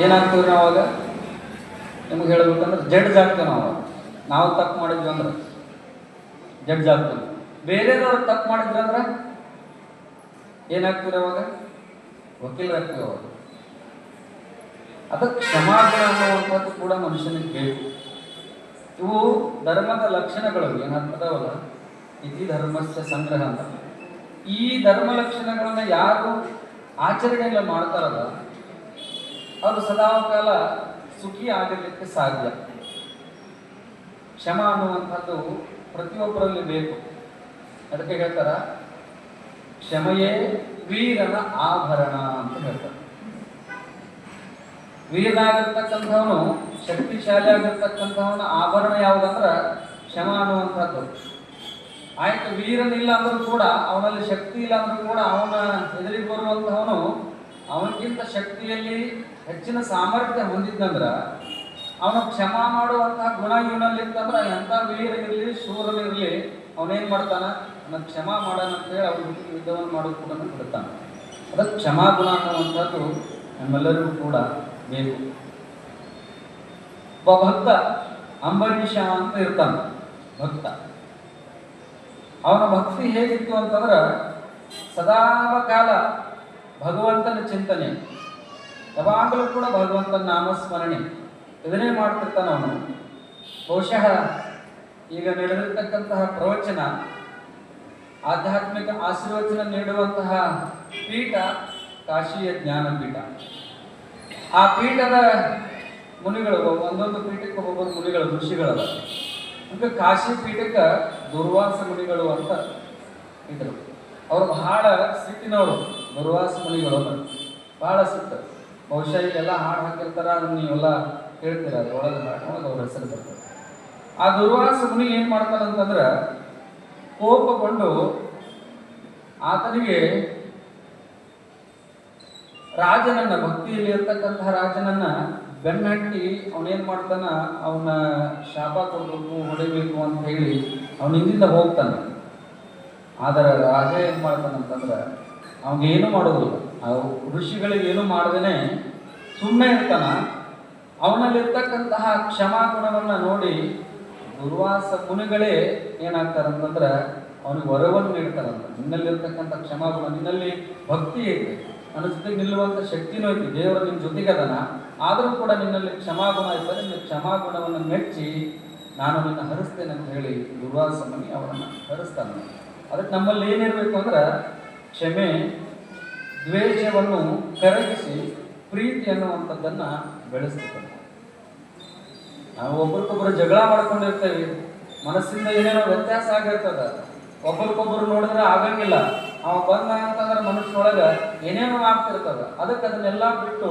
ಏನಾಗ್ತೀವಿ ನಾವು ಅವಾಗ? ನಿಮ್ಗೆ ಹೇಳ್ಬೇಕಂದ್ರೆ ಜಡ್ಜ್ ಆಗ್ತೇವೆ ನಾವು ತಪ್ಪು ಮಾಡಿದ್ವಿ ಅಂದ್ರೆ ಜಡ್ಜ್ ಆಗ್ತೇವೆ. ಬೇರೆದವ್ರು ತಪ್ಪು ಮಾಡಿದ್ರು ಅಂದ್ರೆ ಏನಾಗ್ತೀವಿ ಅವಾಗ? ವಕೀಲರಾಗ್ತೀವಿ ಅವಾಗ. ಅದಕ್ಕೆ ಕ್ಷಮಾಗುಣ ಅನ್ನುವಂಥದ್ದು ಕೂಡ ಮನುಷ್ಯನಿಗೆ ಬೇಕು. ಇವು ಧರ್ಮದ ಲಕ್ಷಣಗಳು ಏನಾಗ್ತದವಲ್ಲ, ಇತಿ ಧರ್ಮಸ್ಯ ಸಂಗ್ರಹ ಅಂತ. ಈ ಧರ್ಮ ಲಕ್ಷಣಗಳನ್ನ ಯಾರು ಆಚರಣೆಲ್ಲ ಮಾಡ್ತಾರಲ್ಲ ಅವರು ಸದಾಕಾಲ ಸುಖಿ ಆಗಲಿಕ್ಕೆ ಸಾಧ್ಯ. ಕ್ಷಮ ಅನ್ನುವಂಥದ್ದು ಪ್ರತಿಯೊಬ್ಬರಲ್ಲಿ ಬೇಕು. ಅದಕ್ಕೆ ಹೇಳ್ತಾರ ಕ್ಷಮೆಯೇ ವೀರನ ಆಭರಣ ಅಂತ ಹೇಳ್ತಾರೆ. ವೀರನಾಗಿರ್ತಕ್ಕಂಥವನು, ಶಕ್ತಿಶಾಲಿ ಆಗಿರ್ತಕ್ಕಂಥವನ ಆಭರಣ ಯಾವುದಂದ್ರೆ ಕ್ಷಮ ಅನ್ನುವಂಥದ್ದು. ಆಯ್ತು, ವೀರನಿಲ್ಲ ಅಂದ್ರೂ ಕೂಡ, ಅವನಲ್ಲಿ ಶಕ್ತಿ ಇಲ್ಲ ಅಂದ್ರೂ ಕೂಡ, ಅವನ ಎದುರಿಗೆ ಬರುವಂತಹವನು ಅವನಿಗಿಂತ ಶಕ್ತಿಯಲ್ಲಿ ಹೆಚ್ಚಿನ ಸಾಮರ್ಥ್ಯ ಹೊಂದಿದ್ದಂದ್ರ ಅವನು ಕ್ಷಮಾ ಮಾಡುವಂತಹ ಗುಣ ಇವನಲ್ಲಿತ್ತಂದ್ರೆ ಎಂಥ ವೀರನಿರಲಿ ಶೂರನಿರಲಿ ಅವನೇನ್ ಮಾಡ್ತಾನ, ಅವನ ಕ್ಷಮಾ ಮಾಡೋಣ ಅಂತೇಳಿ ಅವ್ರ ಜೊತೆಗೆ ಯುದ್ಧವನ್ನು ಮಾಡೋದು ಕೂಡ ಬಿಡ್ತಾನೆ. ಅದಕ್ಕೆ ಕ್ಷಮಾಗುಣ ಅನ್ನುವಂಥದ್ದು ನಮ್ಮೆಲ್ಲರಿಗೂ ಕೂಡ ಬೇಕು. ಒಬ್ಬ ಭಕ್ತ ಅಂಬರೀಷ ಅಂತ ಇರ್ತಾನೆ. ಭಕ್ತ ಅವನ ಭಕ್ತಿ ಹೇಗಿತ್ತು ಅಂತಂದ್ರೆ ಸದಾ ಕಾಲ ಭಗವಂತನ ಚಿಂತನೆ, ಯಾವಾಗಲೂ ಕೂಡ ಭಗವಂತನ ನಾಮಸ್ಮರಣೆ ಇದನ್ನೇ ಮಾಡ್ತಿರ್ತಾನ ಅವನು. ಬಹುಶಃ ಈಗ ನಡೆದಿರ್ತಕ್ಕಂತಹ ಪ್ರವಚನ, ಆಧ್ಯಾತ್ಮಿಕ ಆಶೀರ್ವಚನ ನೀಡುವಂತಹ ಪೀಠ ಕಾಶಿಯ ಜ್ಞಾನಪೀಠ. ಆ ಪೀಠದ ಮುನಿಗಳು, ಒಂದೊಂದು ಪೀಠಕ್ಕೆ ಒಬ್ಬೊಬ್ಬರು ಮುನಿಗಳು, ಋಷಿಗಳದ. ಅಂದ್ರೆ ಕಾಶಿ ಪೀಠಕ್ಕೆ ದುರ್ವಾಸ ಮುನಿಗಳು ಅಂತ ಇದ್ರು. ಅವರು ಬಹಳ ಸಿಟ್ಟಿನವರು. ದುರ್ವಾಸ ಮುನಿಗಳು ಬಹಳ ಸಿಟ್ಟು. ಬಹುಶಃ ಇಲ್ಲೆಲ್ಲ ಹಾಡು ಹಾಕಿರ್ತಾರ, ಅದನ್ನ ನೀವೆಲ್ಲ ಕೇಳ್ತೀರ, ಅದ್ರೊಳಗೆ ಅವ್ರ ಹೆಸರು ಬರ್ತದೆ. ಆ ದುರ್ವಾಸ ಮುನಿ ಏನ್ ಮಾಡ್ತಾರಂತಂದ್ರ ಕೋಪಗೊಂಡು ಆತನಿಗೆ ರಾಜನನ್ನ, ಭಕ್ತಿಯಲ್ಲಿ ಇರ್ತಕ್ಕಂತಹ ರಾಜನನ್ನ ಬೆನ್ನಟ್ಟಿ ಅವನೇನ್ ಮಾಡ್ತಾನ, ಅವನ ಶಾಪ ಕೊಡ್ಬೇಕು, ಹೊಡಿಬೇಕು ಅಂತ ಹೇಳಿ ಅವನಿಂದ ಹೋಗ್ತಾನೆ. ಆದರೆ ರಾಜ ಏನ್ ಮಾಡ್ತಾನಂತಂದ್ರೆ ಅವನಿಗೇನು ಮಾಡೋದಿಲ್ಲ. ಆ ಋಷಿಗಳಿಗೆ ಏನು ಮಾಡದೇನೆ ಸುಮ್ಮನೆ ಇರ್ತಾನ. ಅವನಲ್ಲಿರ್ತಕ್ಕಂತಹ ಕ್ಷಮಾ ಗುಣವನ್ನ ನೋಡಿ ದುರ್ವಾಸ ಮುನಿಗಳೇ ಏನಾಗ್ತಾರಂತಂದ್ರೆ ಅವನಿಗೆ ವರವನ್ನು ನೀಡ್ತಾರಂತ. ನಿನ್ನಲ್ಲಿರ್ತಕ್ಕಂಥ ಕ್ಷಮಾಗುಣ, ನಿನ್ನಲ್ಲಿ ಭಕ್ತಿ ಐತಿ, ನನ್ನ ಜೊತೆಗೆ ನಿಲ್ಲುವಂಥ ಶಕ್ತಿನೂ ಐತಿ, ದೇವರ ನಿನ್ನ ಜೊತೆಗೆ ಅದನ, ಆದರೂ ಕೂಡ ನಿನ್ನಲ್ಲಿ ಕ್ಷಮಾಗುಣ ಇರ್ತದೆ, ನಿನ್ನ ಕ್ಷಮಾಗುಣವನ್ನು ಮೆಚ್ಚಿ ನಾನು ನಿನ್ನ ಹರಿಸ್ತೇನೆ ಅಂತ ಹೇಳಿ ದುರ್ವಾಸ ಮುನಿ ಅವರನ್ನು ಹರಿಸ್ತಾನೆ. ಅದಕ್ಕೆ ನಮ್ಮಲ್ಲಿ ಏನಿರಬೇಕು ಅಂದ್ರೆ ಕ್ಷಮೆ, ದ್ವೇಷವನ್ನು ಕರಗಿಸಿ ಪ್ರೀತಿ ಅನ್ನುವಂಥದ್ದನ್ನ ಬೆಳೆಸ್ತಿರ್ತಾನೆ. ನಾವು ಒಬ್ರಿಗೊಬ್ಬರು ಜಗಳ ಮಾಡ್ಕೊಂಡಿರ್ತೇವೆ, ಮನಸ್ಸಿಂದ ಏನೇನೋ ವ್ಯತ್ಯಾಸ ಆಗಿರ್ತದ, ಒಬ್ಬರಿಗೊಬ್ಬರು ನೋಡಿದ್ರೆ ಆಗಂಗಿಲ್ಲ. ಅವ ಬಂದ ಅಂತಂದ್ರೆ ಮನುಷ್ಯನೊಳಗೆ ಏನೇನೋ ಆಗ್ತಿರ್ತದ. ಅದಕ್ಕೆ ಅದನ್ನೆಲ್ಲ ಬಿಟ್ಟು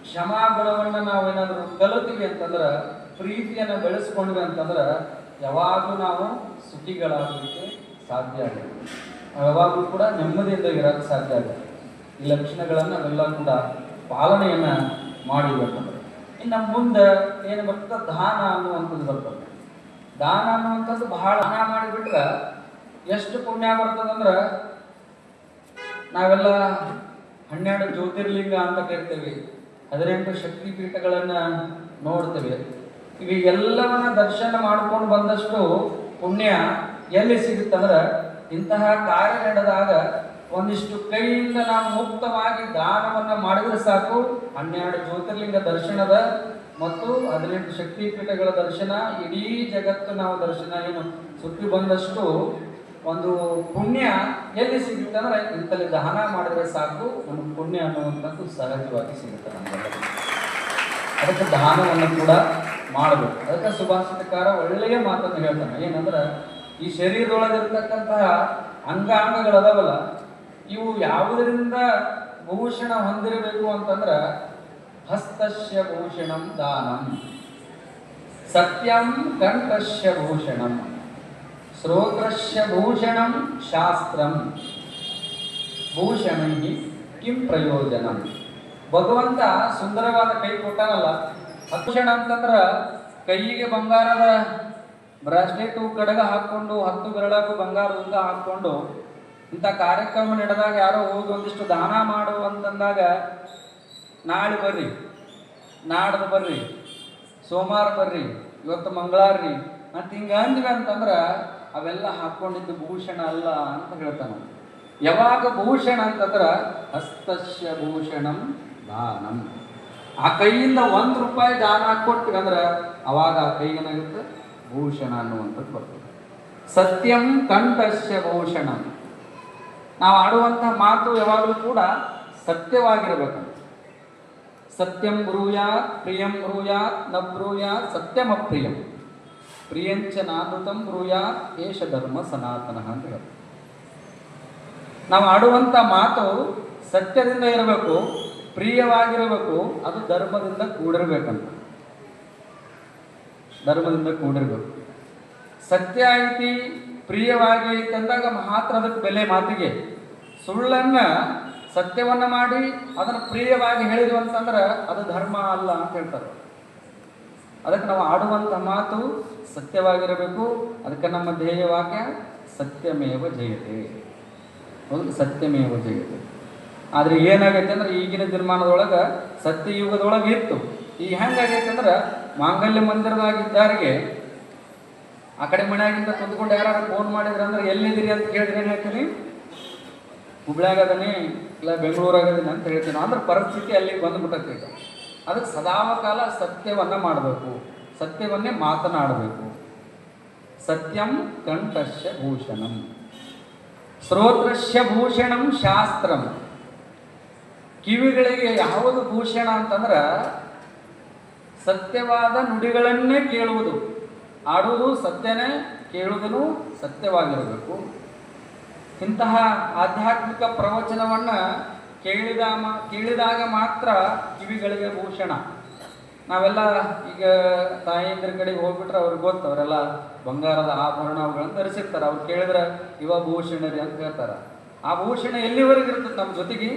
ಕ್ಷಮಾಗುಣವನ್ನ ನಾವೇನಾದ್ರೂ ಕಲಿತೀವಿ ಅಂತಂದ್ರೆ, ಪ್ರೀತಿಯನ್ನು ಬೆಳೆಸ್ಕೊಂಡ್ವಿ ಅಂತಂದ್ರೆ ಯಾವಾಗಲೂ ನಾವು ಸುಖಿಗಳಾಗಲಿಕ್ಕೆ ಸಾಧ್ಯ ಆಗುತ್ತೆ. ಯಾವಾಗಲೂ ಕೂಡ ನೆಮ್ಮದಿಯಿಂದ ಇರೋಕ್ಕೆ ಸಾಧ್ಯ ಆಗುತ್ತೆ. ಈ ಲಕ್ಷಣಗಳನ್ನು ನಾವೆಲ್ಲ ಕೂಡ ಪಾಲನೆಯನ್ನ ಮಾಡಿಬೇಕಂದ್ರೆ ಇನ್ನು ಮುಂದೆ ಏನು ಬರ್ತದೆ, ದಾನ ಅನ್ನುವಂಥದ್ದು ಬರ್ತದೆ. ದಾನ ಅನ್ನುವಂಥದ್ದು ಬಹಳ ದಾನ ಮಾಡಿಬಿಟ್ರೆ ಎಷ್ಟು ಪುಣ್ಯ ಬರ್ತದಂದ್ರೆ, ನಾವೆಲ್ಲ 12 ಜ್ಯೋತಿರ್ಲಿಂಗ ಅಂತ ಕರಿತೇವೆ, 18 ಶಕ್ತಿ ಪೀಠಗಳನ್ನ ನೋಡ್ತೇವೆ. ಇವು ಎಲ್ಲವನ್ನ ದರ್ಶನ ಮಾಡ್ಕೊಂಡು ಬಂದಷ್ಟು ಪುಣ್ಯ ಎಲ್ಲಿ ಸಿಗುತ್ತಂದ್ರೆ ಇಂತಹ ಕಾರ್ಯ ನಡೆದಾಗ ಒಂದಿಷ್ಟು ಕೈಯಿಂದ ನಾವು ಮುಕ್ತವಾಗಿ ದಾನವನ್ನ ಮಾಡಿದ್ರೆ ಸಾಕು. 12 ಜ್ಯೋತಿರ್ಲಿಂಗ ದರ್ಶನದ ಮತ್ತು 18 ಶಕ್ತಿ ಪೀಠಗಳ ದರ್ಶನ, ಇಡೀ ಜಗತ್ತು ನಾವು ದರ್ಶನ ಏನು ಸುತ್ತಿ ಬಂದಷ್ಟು ಒಂದು ಪುಣ್ಯ ಎಲ್ಲಿ ಸಿಗುತ್ತೆ ಅಂದ್ರೆ ಇಂತಲ್ಲಿ ದಾನ ಮಾಡಿದ್ರೆ ಸಾಕು, ನಮಗೆ ಪುಣ್ಯ ಅನ್ನುವಂಥದ್ದು ಸಹಜವಾಗಿ ಸಿಗುತ್ತೆ ನಮ್ಗೆಲ್ಲ. ಅದಕ್ಕೆ ದಾನವನ್ನು ಕೂಡ ಮಾಡಬೇಕು. ಅದಕ್ಕೆ ಸುಭಾಷಿತಕಾರ ಒಳ್ಳೆಯ ಮಾತನ್ನು ಹೇಳ್ತಾನೆ. ಏನಂದ್ರೆ ಈ ಶರೀರದೊಳಗಿರ್ತಕ್ಕಂತಹ ಅಂಗಾಂಗಗಳದಾವಲ್ಲ, ಇವು ಯಾವುದರಿಂದ ಭೂಷಣ ಹೊಂದಿರಬೇಕು ಅಂತಂದ್ರೆ ಹಸ್ತಸ್ಯ ಭೂಷಣಂ ದಾನಂ, ಸತ್ಯಂ ಕಂಠಸ್ಯ ಭೂಷಣಂ, ಶ್ರೋತ್ರಸ್ಯ ಭೂಷಣಂ ಶಾಸ್ತ್ರಂ, ಭೂಷಣೈ ಕಿಂ ಪ್ರಯೋಜನಂ. ಭಗವಂತ ಸುಂದರವಾದ ಕೈ ಕೊಟ್ಟಾನಲ್ಲ, ಭೂಷಣ ಅಂತಂದ್ರ ಕೈಗೆ ಬಂಗಾರದ ಬ್ರಾಸ್ಲೆಟು ಕಡಗ ಹಾಕೊಂಡು 10 ಬೆರಳಾಗೂ ಬಂಗಾರ ಉಂಗ ಹಾಕೊಂಡು ಇಂಥ ಕಾರ್ಯಕ್ರಮ ನಡೆದಾಗ ಯಾರೋ ಹೋಗಿ ಒಂದಿಷ್ಟು ದಾನ ಮಾಡು ಅಂತಂದಾಗ ನಾಳೆ ಬರ್ರಿ ನಾಡ್ದು ಬರ್ರಿ, ಸೋಮವಾರ ಬರ್ರಿ, ಇವತ್ತು ಮಂಗಳವಾರ ರೀ ಅಂತ ಹಿಂಗೆ ಅಂದ್ವಿ ಅಂತಂದ್ರೆ ಅವೆಲ್ಲ ಹಾಕ್ಕೊಂಡಿದ್ದು ಭೂಷಣ ಅಲ್ಲ ಅಂತ ಹೇಳ್ತಾನೆ. ಯಾವಾಗ ಭೂಷಣ ಅಂತಂದ್ರೆ ಹಸ್ತಸ್ಯ ಭೂಷಣಂ ದಾನಂ. ಆ ಕೈಯಿಂದ ₹1 ದಾನ ಹಾಕ್ಕೊಡ್ತೀವಿ ಅಂದ್ರೆ ಅವಾಗ ಆ ಕೈಗೇನಾಗುತ್ತೆ, ಭೂಷಣ ಅನ್ನುವಂಥದ್ದು ಬರ್ತದೆ. ಸತ್ಯಂ ಕಂಠಸ್ಯ ಭೂಷಣಂ. ನಾವು ಆಡುವಂತಹ ಮಾತು ಯಾವಾಗಲೂ ಕೂಡ ಸತ್ಯವಾಗಿರಬೇಕಂತ. ಸತ್ಯಂ ಬ್ರೂಯಾತ್ ಪ್ರಿಯಂ ಬ್ರೂಯಾತ್ ನ ಬ್ರೂಯಾತ್ ಸತ್ಯಮಪ್ರಿಯಂ ಪ್ರಿಯಂಚ ನಾನೃತಂ ಬ್ರೂಯಾತ್ ಏಷ ಧರ್ಮ ಸನಾತನ ಅಂತ ಹೇಳ್ತಾರೆ. ನಾವು ಆಡುವಂಥ ಮಾತು ಸತ್ಯದಿಂದ ಇರಬೇಕು, ಪ್ರಿಯವಾಗಿರಬೇಕು, ಅದು ಧರ್ಮದಿಂದ ಕೂಡಿರ್ಬೇಕಂತ. ಧರ್ಮದಿಂದ ಕೂಡಿರ್ಬೇಕು. ಸತ್ಯ ಐತಿ, ಪ್ರಿಯವಾಗಿ ಐತಿ ಅಂದಾಗ ಮಾತ್ರ ಅದಕ್ಕೆ ಬೆಲೆ ಮಾತಿಗೆ. ಸುಳ್ಳನ್ನ ಸತ್ಯವನ್ನ ಮಾಡಿ ಅದನ್ನು ಪ್ರಿಯವಾಗಿ ಹೇಳಿದ್ವಿ ಅಂತಂದ್ರೆ ಅದು ಧರ್ಮ ಅಲ್ಲ ಅಂತ ಹೇಳ್ತಾರೆ. ಅದಕ್ಕೆ ನಾವು ಆಡುವಂಥ ಮಾತು ಸತ್ಯವಾಗಿರಬೇಕು. ಅದಕ್ಕೆ ನಮ್ಮ ಧ್ಯೇಯ ವಾಕ್ಯ ಸತ್ಯಮೇವ ಜಯತೆ. ಹೌದು, ಸತ್ಯಮೇವ ಜಯತೆ. ಆದರೆ ಏನಾಗೈತೆ ಅಂದ್ರೆ ಈಗಿನ ದಿನಮಾನದೊಳಗೆ ಸತ್ಯಯುಗದೊಳಗೆ ಇತ್ತು. ಈಗ ಹೆಂಗಾಗೈತೆ ಅಂದ್ರೆ ಮಾಂಗಲ್ಯ ಮಂದಿರದಾಗಿದ್ದಾರಿಗೆ ಆ ಕಡೆ ಮನೆಯಾಗಿಂದ ಕುಂತ್ಕೊಂಡು ಯಾರು ಫೋನ್ ಮಾಡಿದ್ರೆ ಅಂದ್ರೆ ಎಲ್ಲಿದ್ದೀರಿ ಅಂತ ಕೇಳಿದ್ರೆ ಏನು ಹೇಳ್ತೀನಿ, ಹುಬ್ಳ್ಯಾಗದನಿ ಇಲ್ಲ ಬೆಂಗಳೂರಾಗದೀನಿ ಅಂತ ಹೇಳ್ತೀನಿ. ಅಂದ್ರೆ ಪರಿಸ್ಥಿತಿ ಅಲ್ಲಿಗೆ ಬಂದುಬಿಟ್ಟೈತೆ. ಈಗ ಅದಕ್ಕೆ ಸದಾಕಾಲ ಸತ್ಯವನ್ನ ಮಾಡಬೇಕು, ಸತ್ಯವನ್ನೇ ಮಾತನಾಡಬೇಕು. ಸತ್ಯಂ ಕಂಠಸ್ಯ ಭೂಷಣಂ ಶ್ರೋತ್ರಸ್ಯ ಭೂಷಣಂ ಶಾಸ್ತ್ರಂ. ಕಿವಿಗಳಿಗೆ ಯಾವುದು ಭೂಷಣ ಅಂತಂದ್ರೆ ಸತ್ಯವಾದ ನುಡಿಗಳನ್ನೇ ಕೇಳುವುದು. ಆಡುವುದು ಸತ್ಯನೇ, ಕೇಳುವುದನ್ನು ಸತ್ಯವಾಗಿರಬೇಕು. ಇಂತಹ ಆಧ್ಯಾತ್ಮಿಕ ಪ್ರವಚನವನ್ನು ಕೇಳಿದಾಗ ಮಾತ್ರ ಕಿವಿಗಳಿಗೆ ಭೂಷಣ. ನಾವೆಲ್ಲ ಈಗ ತಾಯಿಯಂದ್ರ ಕಡೆಗೆ ಹೋಗ್ಬಿಟ್ರೆ ಅವ್ರಿಗೆ ಗೊತ್ತು, ಅವರೆಲ್ಲ ಬಂಗಾರದ ಆಭರಣ ಅವುಗಳನ್ನು ಧರಿಸಿರ್ತಾರೆ. ಅವ್ರು ಕೇಳಿದ್ರೆ ಇವ ಭೂಷಣರಿ ಅಂತ ಹೇಳ್ತಾರೆ. ಆ ಭೂಷಣ ಎಲ್ಲಿವರೆಗೆ ಇರ್ತದೆ ನಮ್ಮ ಜೊತೆಗೆ,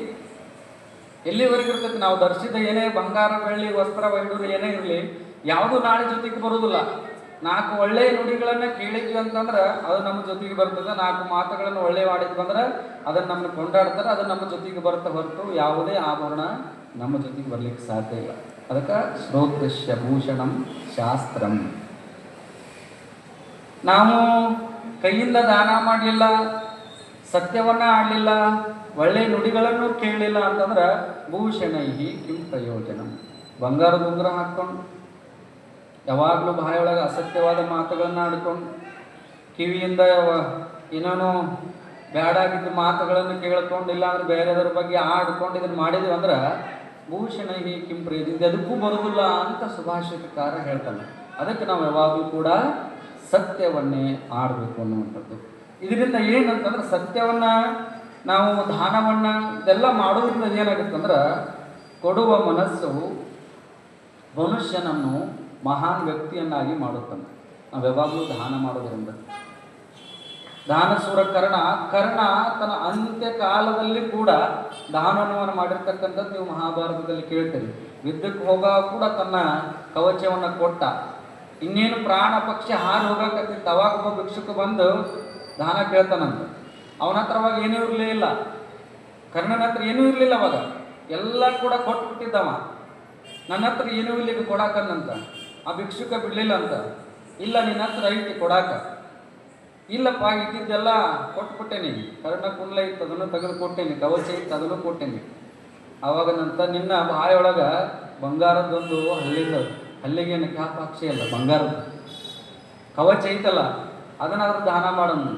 ಎಲ್ಲಿವರೆಗೆ ಇರ್ತದೆ? ನಾವು ಧರಿಸಿದ ಏನೇ ಬಂಗಾರ ಬೆಳ್ಳಿ ವಸ್ತ್ರ ವೈಡೂರು ಏನೇ ಇರಲಿ, ಯಾವುದು ನಾಳೆ ಜೊತೆಗೆ ಬರುವುದಿಲ್ಲ. 4 ಒಳ್ಳೆಯ ನುಡಿಗಳನ್ನು ಕೇಳಿದ್ವಿ ಅಂತಂದ್ರೆ ಅದು ನಮ್ಮ ಜೊತೆಗೆ ಬರ್ತದೆ. 4 ಮಾತುಗಳನ್ನು ಒಳ್ಳೆ ಮಾಡಿದ್ವಿ ಅಂದ್ರೆ ಅದನ್ನು ನಮ್ಮನ್ನು ಕೊಂಡಾಡ್ತಾರೆ, ಅದು ನಮ್ಮ ಜೊತೆಗೆ ಬರುತ್ತೆ ಹೊರತು ಯಾವುದೇ ಆಭರಣ ನಮ್ಮ ಜೊತೆಗೆ ಬರ್ಲಿಕ್ಕೆ ಸಾಧ್ಯ ಇಲ್ಲ. ಅದಕ್ಕೆ ಶ್ರೋತ್ರಸ್ಯ ಭೂಷಣಂ ಶಾಸ್ತ್ರಂ. ನಾವು ಕೈಯಿಂದ ದಾನ ಮಾಡಲಿಲ್ಲ, ಸತ್ಯವನ್ನ ಆಡಲಿಲ್ಲ, ಒಳ್ಳೆಯ ನುಡಿಗಳನ್ನು ಕೇಳಲಿಲ್ಲ ಅಂತಂದ್ರೆ ಭೂಷಣೈಹಿ ಕಿಂ ಪ್ರಯೋಜನಂ. ಬಂಗಾರದ ಉಂಗುರ ಹಾಕ್ಕೊಂಡು ಯಾವಾಗಲೂ ಬಾಯೊಳಗೆ ಅಸತ್ಯವಾದ ಮಾತುಗಳನ್ನು ಆಡ್ಕೊಂಡು ಕಿವಿಯಿಂದ ಏನೇನೋ ಬ್ಯಾಡಾಗಿದ್ದ ಮಾತುಗಳನ್ನು ಕೇಳ್ಕೊಂಡು ಇಲ್ಲಾಂದ್ರೆ ಬೇರೆದರ ಬಗ್ಗೆ ಆಡ್ಕೊಂಡು ಇದನ್ನು ಮಾಡಿದ್ವಿ ಅಂದ್ರೆ ಭೂಷಣೈಹಿ ಕಿಂ ಪ್ರಯೋಜನ, ಅದಕ್ಕೂ ಬರುವುದಿಲ್ಲ ಅಂತ ಸುಭಾಷಿತಕಾರ ಹೇಳ್ತಾನೆ. ಅದಕ್ಕೆ ನಾವು ಯಾವಾಗಲೂ ಕೂಡ ಸತ್ಯವನ್ನೇ ಆಡಬೇಕು ಅನ್ನುವಂಥದ್ದು. ಇದರಿಂದ ಏನಂತಂದ್ರೆ ಸತ್ಯವನ್ನ ನಾವು ದಾನವನ್ನ ಇದೆಲ್ಲ ಮಾಡೋದ್ರಿಂದ ಏನಾಗುತ್ತಂದ್ರೆ ಕೊಡುವ ಮನಸ್ಸು ಮನುಷ್ಯನನ್ನು ಮಹಾನ್ ವ್ಯಕ್ತಿಯನ್ನಾಗಿ ಮಾಡುತ್ತಾನೆ. ನಾವು ಯಾವಾಗಲೂ ದಾನ ಮಾಡೋದ್ರಿಂದ. ದಾನಸೂರ ಕರ್ಣ ತನ್ನ ಅಂತ್ಯ ಕಾಲದಲ್ಲಿ ಕೂಡ ದಾನವನ್ನು ಮಾಡಿರ್ತಕ್ಕಂಥದ್ದು ನೀವು ಮಹಾಭಾರತದಲ್ಲಿ ಕೇಳ್ತೀರಿ. ಯುದ್ಧಕ್ಕೆ ಹೋಗ ಕೂಡ ತನ್ನ ಕವಚವನ್ನು ಕೊಟ್ಟ. ಇನ್ನೇನು ಪ್ರಾಣ ಪಕ್ಷಿ ಹಾರಿ ಹೋಗಕತ್ತಿತ್ತು, ಅವಾಗ ಒಬ್ಬ ಭಿಕ್ಷುಕ ಬಂದು ದಾನ ಕೇಳ್ತಾನಂತ. ಅವನ ಹತ್ರ ಅವಾಗ ಏನೂ ಇರಲಿಲ್ಲ, ಕರ್ಣನ ಹತ್ರ ಏನೂ ಇರಲಿಲ್ಲ. ಅವಾಗ ಎಲ್ಲ ಕೂಡ ಕೊಟ್ಬಿಟ್ಟಿದ್ದವ. ನನ್ನ ಹತ್ರ ಏನೂ ಇಲ್ಲ ಕೊಡಾಕನ್ನಂತ. ಆ ಭಿಕ್ಷುಕ ಬಿಡಲಿಲ್ಲ ಅಂತ. ಇಲ್ಲ, ನಿನ್ನ ಹತ್ರ ಐತಿ ಕೊಡಾಕ. ಇಲ್ಲಪ್ಪ, ಇದ್ದಿದ್ದೆಲ್ಲ ಕೊಟ್ಬಿಟ್ಟೇನಿ. ಕರ್ಣ ಕುಂಡ್ಲ ಇತ್ತು, ಅದನ್ನು ತೆಗೆದು ಕೊಟ್ಟೇನಿ. ಕವಚ ಇತ್ತು, ಅದನ್ನು ಕೊಟ್ಟೇನಿ. ಆವಾಗ ನಂತರ ನಿನ್ನ ಬಾಯೊಳಗೆ ಬಂಗಾರದೊಂದು ಹಲ್ಲಿಗೇನು ಕ್ಯಾಪ್ ಹಾಕ್ಸಿ ಅಲ್ಲ, ಬಂಗಾರದ ಕವಚ ಐತಲ್ಲ, ಅದನ್ನಾದ್ರೂ ದಾನ ಮಾಡೋಣ.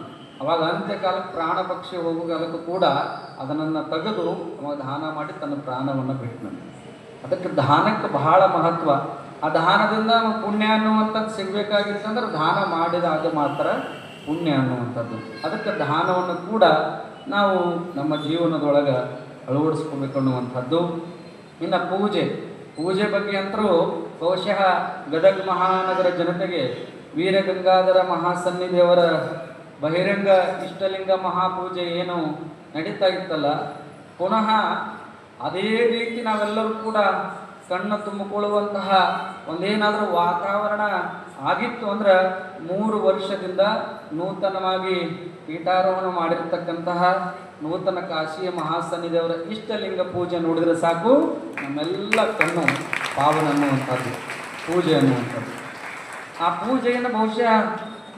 ಅವಾಗ ಅಂತ್ಯಕಾಲಕ್ಕೆ ಪ್ರಾಣ ಪಕ್ಷಿ ಹೋಗುಗಾಲಕ್ಕೂ ಕೂಡ ಅದನ್ನು ತೆಗೆದು ಅವಾಗ ದಾನ ಮಾಡಿ ತನ್ನ ಪ್ರಾಣವನ್ನು ಬಿಟ್ಟನು. ಅದಕ್ಕೆ ದಾನಕ್ಕೆ ಬಹಳ ಮಹತ್ವ. ಆ ದಾನದಿಂದ ಪುಣ್ಯ ಅನ್ನುವಂಥದ್ದು ಸಿಗಬೇಕಾಗಿತ್ತಂದ್ರೆ ದಾನ ಮಾಡಿದಾಗ ಮಾತ್ರ ಪುಣ್ಯ ಅನ್ನುವಂಥದ್ದು. ಅದಕ್ಕೆ ದಾನವನ್ನು ಕೂಡ ನಾವು ನಮ್ಮ ಜೀವನದೊಳಗೆ ಅಳವಡಿಸ್ಕೋಬೇಕು ಅನ್ನುವಂಥದ್ದು. ಇನ್ನು ಪೂಜೆ ಬಗ್ಗೆ ಅಂತರೂ ಬಹುಶಃ ಗದಗ ಮಹಾನಗರ ಜನತೆಗೆ ವೀರಗಂಗಾಧರ ಮಹಾಸನ್ನಿಧಿಯವರ ಬಹಿರಂಗ ಇಷ್ಟಲಿಂಗ ಮಹಾಪೂಜೆ ಏನು ನಡೀತಾ ಇತ್ತಲ್ಲ, ಪುನಃ ಅದೇ ರೀತಿ ನಾವೆಲ್ಲರೂ ಕೂಡ ಕಣ್ಣು ತುಂಬಿಕೊಳ್ಳುವಂತಹ ಒಂದೇನಾದರೂ ವಾತಾವರಣ ಆಗಿತ್ತು ಅಂದ್ರೆ 3 ವರ್ಷದಿಂದ ನೂತನವಾಗಿ ಪೀಠಾರೋಹಣ ಮಾಡಿರ್ತಕ್ಕಂತಹ ನೂತನ ಕಾಶಿಯ ಮಹಾಸನ್ನಿಧಿಯವರ ಇಷ್ಟಲಿಂಗ ಪೂಜೆ ನೋಡಿದರೆ ಸಾಕು, ನಮ್ಮೆಲ್ಲ ಕಣ್ಣು ಪಾವನ ಅನ್ನುವಂಥದ್ದು ಪೂಜೆ ಅನ್ನುವಂಥದ್ದು. ಆ ಪೂಜೆಯನ್ನು ಬಹುಶಃ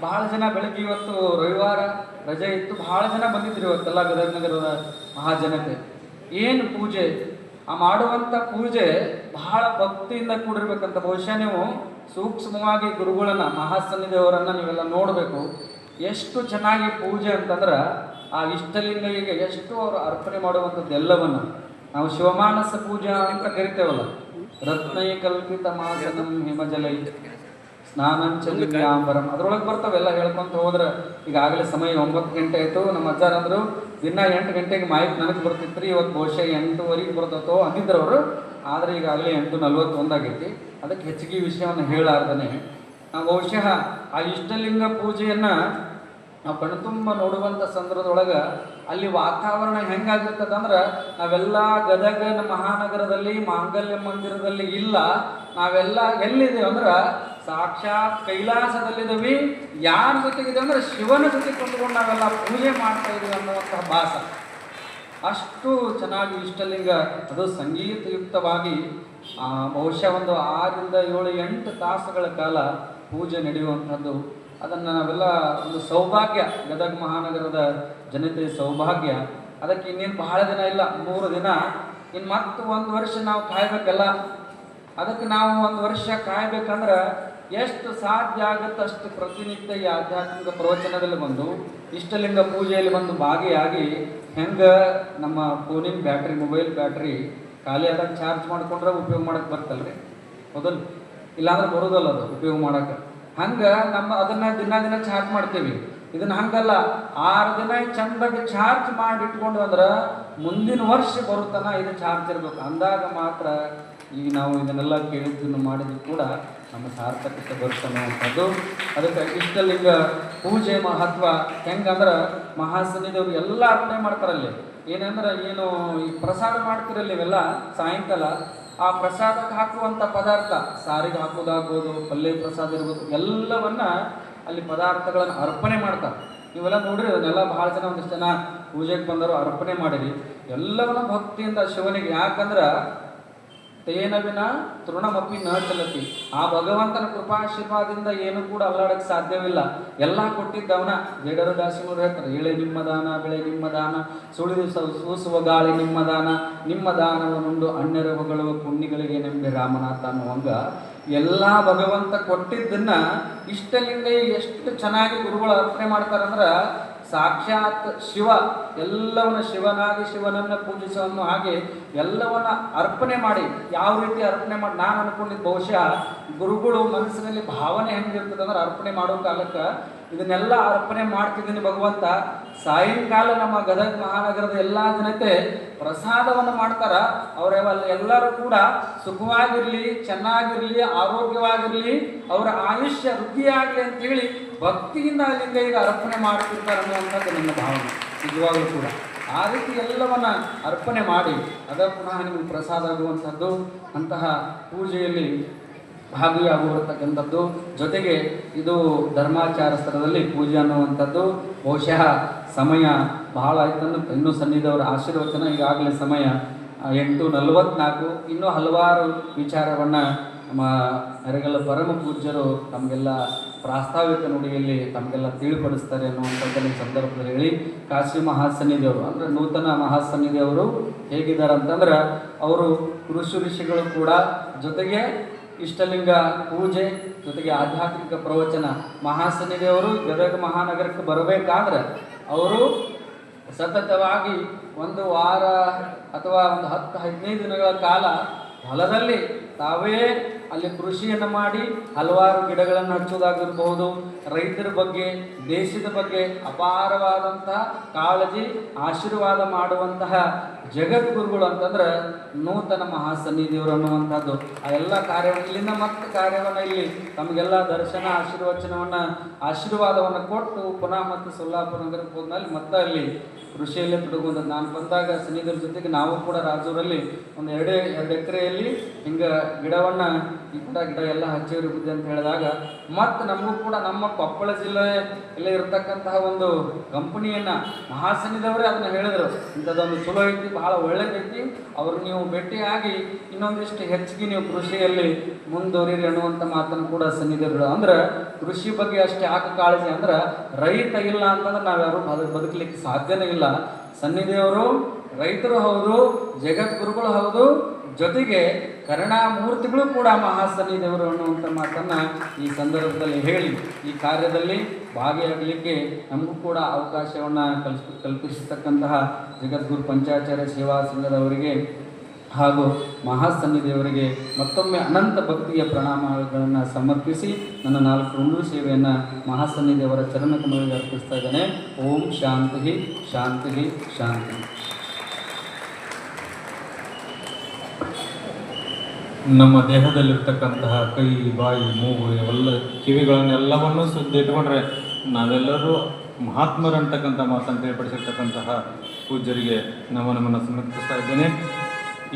ಬಹಳ ಜನ ಬೆಳಗ್ಗೆ ಇವತ್ತು ರವಿವಾರ ರಜೆ ಇತ್ತು, ಬಹಳ ಜನ ಬಂದಿದ್ರು ಇವತ್ತೆಲ್ಲ ಗದಗ ನಗರದ ಮಹಾಜನತೆ. ಏನು ಪೂಜೆ, ಆ ಮಾಡುವಂಥ ಪೂಜೆ ಬಹಳ ಭಕ್ತಿಯಿಂದ ಕೂಡಿರ್ಬೇಕಂತ. ಬಹುಶಃ ನೀವು ಸೂಕ್ಷ್ಮವಾಗಿ ಗುರುಗಳನ್ನ ಮಹಾಸನ್ನಿಧಿಯವರನ್ನು ನೀವೆಲ್ಲ ನೋಡಬೇಕು. ಎಷ್ಟು ಚೆನ್ನಾಗಿ ಪೂಜೆ ಅಂತಂದ್ರೆ ಆ ಇಷ್ಟಲಿಂಗರಿಗೆ ಎಷ್ಟು ಅವರು ಅರ್ಪಣೆ ಮಾಡುವಂಥದ್ದು ಎಲ್ಲವನ್ನು ನಾವು ಶಿವಮಾನಸ ಪೂಜಾ ಅಂತ ಕರಿತೇವಲ್ಲ. ರತ್ನೈ ಕಲ್ಪಿತ ಮಾಸನಂ ಹಿಮಜಲೈ ಸ್ನಾನಂಚ ಲಿಂಗಾಂಬರಂ ಅದರೊಳಗೆ ಬರ್ತಾವೆಲ್ಲ ಹೇಳ್ಕೊಂತ ಹೋದ್ರೆ. ಈಗಾಗಲೇ ಸಮಯ 9 ಗಂಟೆ ಆಯಿತು. ನಮ್ಮ ಅಜ್ಜಾರ ಅಂದರು ದಿನ 8 ಗಂಟೆಗೆ ಮಾಹಿತಿ ನನಗೆ ಬರ್ತಿತ್ತು ರೀ, ಇವತ್ತು ಬಹುಶಃ 8:15 ಬರ್ತತೋ ಅಂದಿದ್ರು ಅವರು. ಆದರೆ ಈಗಾಗಲೇ 8:41 ಆಗೈತಿ. ಅದಕ್ಕೆ ಹೆಚ್ಚಿಗೆ ವಿಷಯವನ್ನು ಹೇಳಾರ್ದೇ ನಾವು ಬಹುಶಃ ಆ ಇಷ್ಟಲಿಂಗ ಪೂಜೆಯನ್ನು ನಾವು ಕಣ್ತುಂಬ ನೋಡುವಂಥ ಸಂದರ್ಭದೊಳಗೆ ಅಲ್ಲಿ ವಾತಾವರಣ ಹೆಂಗಾಗಿರ್ತದೆ ಅಂದ್ರೆ, ನಾವೆಲ್ಲ ಗದಗ ಮಹಾನಗರದಲ್ಲಿ ಮಾಂಗಲ್ಯ ಮಂದಿರದಲ್ಲಿ ಇಲ್ಲ, ನಾವೆಲ್ಲ ಎಲ್ಲಿದ್ದೀವಿ ಅಂದ್ರೆ ಸಾಕ್ಷಾತ್ ಕೈಲಾಸದಲ್ಲಿದ್ದೀವಿ. ಯಾರ ಜೊತೆಗಿದೆ ಅಂದ್ರೆ ಶಿವನ ಜೊತೆ ಕುಂತ್ಕೊಂಡು ನಾವೆಲ್ಲ ಪೂಜೆ ಮಾಡ್ತಾ ಇದೀವಿ ಅನ್ನುವಂತಹ ಭಾಸ. ಅಷ್ಟು ಚೆನ್ನಾಗಿ ಇಷ್ಟಲಿಂಗ ಅದು ಸಂಗೀತಯುಕ್ತವಾಗಿ ಬಹುಶಃ ಒಂದು 6 ರಿಂದ 7 8 ತಾಸುಗಳ ಕಾಲ ಪೂಜೆ ನಡೆಯುವಂಥದ್ದು. ಅದನ್ನು ನಾವೆಲ್ಲ ಒಂದು ಸೌಭಾಗ್ಯ, ಗದಗ ಮಹಾನಗರದ ಜನತೆ ಸೌಭಾಗ್ಯ. ಅದಕ್ಕೆ ಇನ್ನೇನು ಬಹಳ ದಿನ ಇಲ್ಲ, 3 ದಿನ. ಇನ್ನು ಮತ್ತೆ 1 ವರ್ಷ ನಾವು ಕಾಯ್ಬೇಕಲ್ಲ. ಅದಕ್ಕೆ ನಾವು 1 ವರ್ಷ ಕಾಯ್ಬೇಕಂದ್ರೆ ಎಷ್ಟು ಸಾಧ್ಯ ಆಗುತ್ತೆ ಅಷ್ಟು ಪ್ರತಿನಿತ್ಯ ಈ ಆಧ್ಯಾತ್ಮಿಕ ಪ್ರವಚನದಲ್ಲಿ ಬಂದು ಇಷ್ಟಲಿಂಗ ಪೂಜೆಯಲ್ಲಿ ಬಂದು ಭಾಗಿಯಾಗಿ ಹೆಂಗೆ ನಮ್ಮ ಫೋನಿನ ಬ್ಯಾಟ್ರಿ, ಮೊಬೈಲ್ ಬ್ಯಾಟ್ರಿ ಖಾಲಿ ಆದಾಗ ಚಾರ್ಜ್ ಮಾಡ್ಕೊಂಡ್ರೆ ಉಪಯೋಗ ಮಾಡೋಕ್ಕೆ ಬರ್ತಲ್ರಿ, ಹೌದಲ್ಲ? ಇಲ್ಲಾಂದ್ರೆ ಬರೋದಲ್ಲ ಅದು ಉಪಯೋಗ ಮಾಡೋಕ್ಕೆ. ಹಂಗೆ ಅದನ್ನು ದಿನ ಚಾರ್ಜ್ ಮಾಡ್ತೀವಿ. ಇದನ್ನು ಹಂಗಲ್ಲ, 6 ದಿನ ಚಂದಾಗಿ ಚಾರ್ಜ್ ಮಾಡಿ ಇಟ್ಕೊಂಡು ಅಂದ್ರೆ ಮುಂದಿನ ವರ್ಷ ಬರುತ್ತಾನ ಇದು ಚಾರ್ಜ್ ಇರಬೇಕು. ಅಂದಾಗ ಮಾತ್ರ ಈಗ ನಾವು ಇದನ್ನೆಲ್ಲ ಕೇಳಿದ್ದನ್ನು ಮಾಡಿದ್ರು ಕೂಡ ನಮ್ಮ ಸಾರ್ಥಕತೆ ಬರುತ್ತನ್ನುವಂಥದ್ದು. ಅದಕ್ಕೆ ಇಷ್ಟಲಿಂಗ ಪೂಜೆ ಮಹತ್ವ ಹೆಂಗಂದ್ರೆ ಮಹಾಸನ್ನಿಧಿಯವರು ಎಲ್ಲ ಅರ್ಪಣೆ ಮಾಡ್ತಾರಲ್ಲಿ. ಏನಂದ್ರೆ ಏನು ಈ ಪ್ರಸಾದ ಮಾಡ್ತಿರಲ್ಲ ಇವೆಲ್ಲ ಸಾಯಂಕಾಲ, ಆ ಪ್ರಸಾದಕ್ಕೆ ಹಾಕುವಂಥ ಪದಾರ್ಥ ಸಾರಿಗೆ ಹಾಕೋದಾಗ್ಬೋದು, ಪಲ್ಯ ಪ್ರಸಾದ ಇರ್ಬೋದು, ಎಲ್ಲವನ್ನ ಅಲ್ಲಿ ಪದಾರ್ಥಗಳನ್ನು ಅರ್ಪಣೆ ಮಾಡ್ತಾರೆ. ನೀವೆಲ್ಲ ನೋಡ್ರಿ, ಅದನ್ನೆಲ್ಲ ಭಾಳ ಜನ ಒಂದಿಷ್ಟು ಜನ ಪೂಜೆಗೆ ಬಂದರು ಅರ್ಪಣೆ ಮಾಡಿರಿ ಎಲ್ಲವನ್ನ ಭಕ್ತಿಯಿಂದ ಶಿವನಿಗೆ. ಯಾಕಂದ್ರೆ ತೇನ ವಿನ ತೃಣಮಪಿ ನ ಚಲತಿ, ಆ ಭಗವಂತನ ಕೃಪಾಶೀರ್ವಾದದಿಂದ ಏನು ಕೂಡ ಅಲ್ಲಾಡಕ್ಕೆ ಸಾಧ್ಯವಿಲ್ಲ. ಎಲ್ಲ ಕೊಟ್ಟಿದ್ದವನ. ಜೇಡರ ದಾಸಿನವರು ಹೇಳ್ತಾರೆ, ಎಳೆ ನಿಮ್ಮ ದಾನ, ಬೆಳೆ ನಿಮ್ಮ ದಾನ, ಸುಳಿದು ಸೂಸುವ ಗಾಳಿ ನಿಮ್ಮ ದಾನ, ನಿಮ್ಮ ದಾನವನ್ನುಂಡು ಅನ್ಯರ ಹೊಗಳುವ ಪುಣ್ಯಗಳಿಗೆ ನೆಂಬೆ ರಾಮನಾಥ ಅನ್ನುವಂಗ ಎಲ್ಲ ಭಗವಂತ ಕೊಟ್ಟಿದ್ದನ್ನ ಇಷ್ಟಲಿಂಗ ಎಷ್ಟು ಚೆನ್ನಾಗಿ ಗುರುಗಳು ಅರ್ಪಣೆ ಮಾಡ್ತಾರಂದ್ರೆ ಸಾಕ್ಷಾತ್ ಶಿವ ಎಲ್ಲವನ್ನ ಶಿವನಾಗಿ ಶಿವನನ್ನು ಪೂಜಿಸುವನ್ನು ಹಾಗೆ ಎಲ್ಲವನ್ನ ಅರ್ಪಣೆ ಮಾಡಿ. ಯಾವ ರೀತಿ ಅರ್ಪಣೆ ಮಾಡಿ ನಾನು ಅನ್ಕೊಂಡಿದ್ದು ಬಹುಶಃ ಗುರುಗಳು ಮನಸ್ಸಿನಲ್ಲಿ ಭಾವನೆ ಹೆಂಗಿರ್ತದೆ ಅಂದ್ರೆ ಅರ್ಪಣೆ ಮಾಡೋ ಕಾಲಕ್ಕೆ ಇದನ್ನೆಲ್ಲ ಅರ್ಪಣೆ ಮಾಡ್ತಿದ್ದೀನಿ ಭಗವಂತ. ಸಾಯಂಕಾಲ ನಮ್ಮ ಗದಗ ಮಹಾನಗರದ ಎಲ್ಲ ಜನತೆ ಪ್ರಸಾದವನ್ನು ಮಾಡ್ತಾರ. ಅವರೆಲ್ಲ ಎಲ್ಲರೂ ಕೂಡ ಸುಖವಾಗಿರಲಿ, ಚೆನ್ನಾಗಿರಲಿ, ಆರೋಗ್ಯವಾಗಿರಲಿ, ಅವರ ಆಯುಷ್ಯ ವೃದ್ಧಿಯಾಗಲಿ ಅಂತೇಳಿ ಭಕ್ತಿಯಿಂದ ಅಲ್ಲಿಂದ ಈಗ ಅರ್ಪಣೆ ಮಾಡ್ತಿರ್ತಾರೆ ಅನ್ನುವಂಥದ್ದು ನನ್ನ ಭಾವನೆ. ನಿಜವಾಗಲೂ ಕೂಡ ಆ ರೀತಿ ಎಲ್ಲವನ್ನ ಅರ್ಪಣೆ ಮಾಡಿ ಅದ ಪುನಃ ನಿಮಗೆ ಪ್ರಸಾದ ಆಗುವಂಥದ್ದು. ಅಂತಹ ಪೂಜೆಯಲ್ಲಿ ಭಾಗಿಯಾಗಿರತಕ್ಕಂಥದ್ದು. ಜೊತೆಗೆ ಇದು ಧರ್ಮಾಚಾರ ಸ್ತರದಲ್ಲಿ ಪೂಜೆ ಅನ್ನುವಂಥದ್ದು. ಬಹುಶಃ ಸಮಯ ಬಹಳ ಆಯ್ತಂದ್ರೆ ಇನ್ನೂ ಸನ್ನಿಧಿಯವರ ಆಶೀರ್ವಚನ. ಈಗಾಗಲೇ ಸಮಯ 8:44. ಇನ್ನೂ ಹಲವಾರು ವಿಚಾರವನ್ನು ನಮ್ಮ ನರೆಗಲ್ಲ ಪರಮ ಪೂಜ್ಯರು ತಮಗೆಲ್ಲ ಪ್ರಾಸ್ತಾವಿಕ ನುಡಿಯಲ್ಲಿ ತಮಗೆಲ್ಲ ತಿಳಿಪಡಿಸ್ತಾರೆ ಅನ್ನುವಂಥದ್ದನ್ನು ಸಂದರ್ಭದಲ್ಲಿ ಹೇಳಿ, ಕಾಶಿ ಮಹಾಸನ್ನಿಧಿಯವರು ಅಂದರೆ ನೂತನ ಮಹಾಸನ್ನಿಧಿಯವರು ಹೇಗಿದ್ದಾರೆ ಅಂತಂದ್ರೆ ಅವರು ಋಷಿಗಳು ಕೂಡ, ಜೊತೆಗೆ ಇಷ್ಟಲಿಂಗ ಪೂಜೆ, ಜೊತೆಗೆ ಆಧ್ಯಾತ್ಮಿಕ ಪ್ರವಚನ. ಮಹಾಸನ್ನಿಧಿಯವರು ಗದಗ ಮಹಾನಗರಕ್ಕೆ ಬರಬೇಕಾದ್ರೆ ಅವರು ಸತತವಾಗಿ 1 ವಾರ ಅಥವಾ ಒಂದು 10-15 ದಿನಗಳ ಕಾಲ ಹೊಲದಲ್ಲಿ ತಾವೇ ಅಲ್ಲಿ ಕೃಷಿಯನ್ನು ಮಾಡಿ ಹಲವಾರು ಗಿಡಗಳನ್ನು ಹಚ್ಚೋದಾಗಿರ್ಬಹುದು, ರೈತರ ಬಗ್ಗೆ, ದೇಶದ ಬಗ್ಗೆ ಅಪಾರವಾದಂತಹ ಕಾಳಜಿ, ಆಶೀರ್ವಾದ ಮಾಡುವಂತಹ ಜಗದ್ಗುರುಗಳು ಅಂತಂದ್ರೆ ನೂತನ ಮಹಾಸನ್ನಿಧಿಯವರು ಅನ್ನುವಂಥದ್ದು. ಆ ಎಲ್ಲ ಕಾರ್ಯವನ್ನು ಇಲ್ಲಿಂದ ಮತ್ತೆ ಕಾರ್ಯವನ್ನು ಇಲ್ಲಿ ತಮಗೆಲ್ಲ ದರ್ಶನ ಆಶೀರ್ವಾದವನ್ನು ಕೊಟ್ಟು ಪುನಃ ಮತ್ತೆ ಸೊಲ್ಲಾಪುರ ನಗರಕ್ಕೆ ಹೋದ್ಮೇಲೆ ಮತ್ತೆ ಅಲ್ಲಿ ಕೃಷಿಯಲ್ಲೇ ತೊಡಗುವಂಥ. ನಾನು ಬಂದಾಗ ಸನ್ನಿಧಿರ ಜೊತೆಗೆ ನಾವು ಕೂಡ ರಾಜೂರಲ್ಲಿ ಒಂದು 2 ಎಕರೆಯಲ್ಲಿ ಹಿಂಗೆ ಗಿಡವನ್ನು ಈ ಗಿಡ ಎಲ್ಲ ಹಚ್ಚಿವ್ರಿ ಬುದ್ಧಿ ಅಂತ ಹೇಳಿದಾಗ ಮತ್ತು ನಮಗೂ ಕೂಡ ನಮ್ಮ ಕೊಪ್ಪಳ ಜಿಲ್ಲೆಯಲ್ಲೇ ಇರತಕ್ಕಂತಹ ಒಂದು ಕಂಪನಿಯನ್ನು ಮಹಾಸನ್ನಿಧವರೇ ಅದನ್ನು ಹೇಳಿದರು, ಇಂಥದ್ದೊಂದು ಚಲೋ ಐತಿ, ಬಹಳ ಒಳ್ಳೆಯದೈತಿ. ಅವರು ನೀವು ಭೇಟಿಯಾಗಿ ಇನ್ನೊಂದಿಷ್ಟು ಹೆಚ್ಚಿಗೆ ನೀವು ಕೃಷಿಯಲ್ಲಿ ಮುಂದುವರಿರಿ ಅನ್ನುವಂಥ ಮಾತನ್ನು ಕೂಡ ಸನ್ನಿಧಿಗಳು. ಅಂದ್ರೆ ಕೃಷಿ ಬಗ್ಗೆ ಅಷ್ಟೇ ಯಾಕೆ ಕಾಳಜಿ ಅಂದ್ರೆ ರೈತ ಇಲ್ಲ ಅಂತಂದ್ರೆ ನಾವ್ಯಾರು ಬದುಕಲಿಕ್ಕೆ ಸಾಧ್ಯನೇ ಇಲ್ಲ. ಸನ್ನಿಧಿಯವರು ರೈತರು ಹೌದು, ಜಗದ್ಗುರುಗಳು ಹೌದು, ಜೊತೆಗೆ ಕರುಣಾಮೂರ್ತಿಗಳು ಕೂಡ ಮಹಾಸನ್ನಿಧಿಯವರು ಅನ್ನುವಂಥ ಮಾತನ್ನು ಈ ಸಂದರ್ಭದಲ್ಲಿ ಹೇಳಿ ಈ ಕಾರ್ಯದಲ್ಲಿ ಭಾಗಿಯಾಗಲಿಕ್ಕೆ ನಮಗೂ ಕೂಡ ಅವಕಾಶವನ್ನು ಕಲ್ಪಿಸತಕ್ಕಂತಹ ಜಗದ್ಗುರು ಪಂಚಾಚಾರ್ಯ ಸೇವಾ ಸಂಘದವರಿಗೆ ಹಾಗೂ ಮಹಾಸನ್ನಿಧಿಯವರಿಗೆ ಮತ್ತೊಮ್ಮೆ ಅನಂತ ಭಕ್ತಿಯ ಪ್ರಣಾಮಗಳನ್ನು ಸಮರ್ಪಿಸಿ ನನ್ನ 4 ಉಂಡು ಸೇವೆಯನ್ನು ಮಹಾಸನ್ನಿಧಿಯವರ ಚರಣ ಕಮಲಗಳಿಗೆ ಅರ್ಪಿಸ್ತಾ ಇದ್ದೇನೆ. ಓಂ ಶಾಂತಿ ಶಾಂತಿ ಶಾಂತಿ. ನಮ್ಮ ದೇಹದಲ್ಲಿರ್ತಕ್ಕಂತಹ ಕೈ, ಬಾಯಿ, ಮೂಗು ಇವೆಲ್ಲ ಕಿವಿಗಳನ್ನೆಲ್ಲವನ್ನೂ ಸುದ್ದಿ ಇಟ್ಕೊಂಡ್ರೆ ನಾವೆಲ್ಲರೂ ಮಹಾತ್ಮರಂತಕ್ಕಂಥ ಮಾತನ್ನು ತಿಳಿಪಡಿಸಿರ್ತಕ್ಕಂತಹ ಪೂಜ್ಯರಿಗೆ ನಮನವನ್ನು ಸಮರ್ಪಿಸ್ತಾ ಇದ್ದೇನೆ.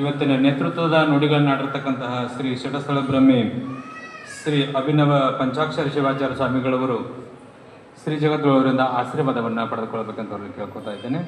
ಇವತ್ತಿನ ನೇತೃತ್ವದ ನುಡಿಗಳನ್ನಾಡಿರ್ತಕ್ಕಂತಹ ಶ್ರೀ ಶಟಸ್ಥಳ ಬ್ರಹ್ಮಿ ಶ್ರೀ ಅಭಿನವ ಪಂಚಾಕ್ಷರ ಶಿವಾಚಾರ್ಯ ಸ್ವಾಮಿಗಳವರು ಶ್ರೀ ಜಗದ್ಗುರುವರಿಂದ ಆಶೀರ್ವಾದವನ್ನು ಪಡೆದುಕೊಳ್ಳಬೇಕಂತ ಅವ್ರಿಗೆ ಕೇಳ್ಕೊತಾ ಇದ್ದೇನೆ.